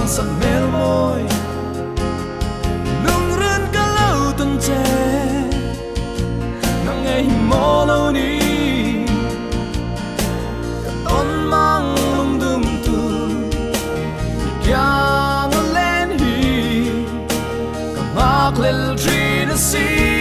sắc mê môi nung rên cả lâu tuần trẻ nắng ngày mơ lâu đi cả tôn mang Lungdumtu yang lên hi cả mạc lên tri na si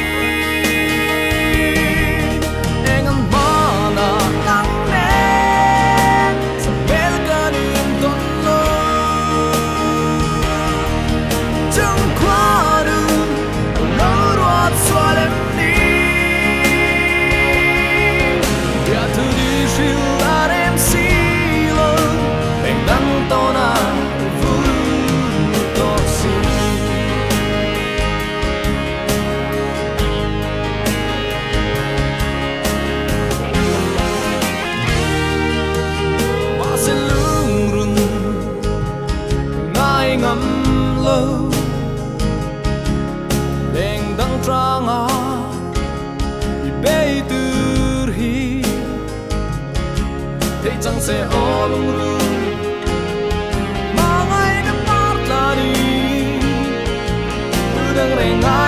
Đèn đăng trang à Vì bê tư hi Thế chẳng sẽ ô lung rung Mà ngay đã phát là đi Từ đằng này ngã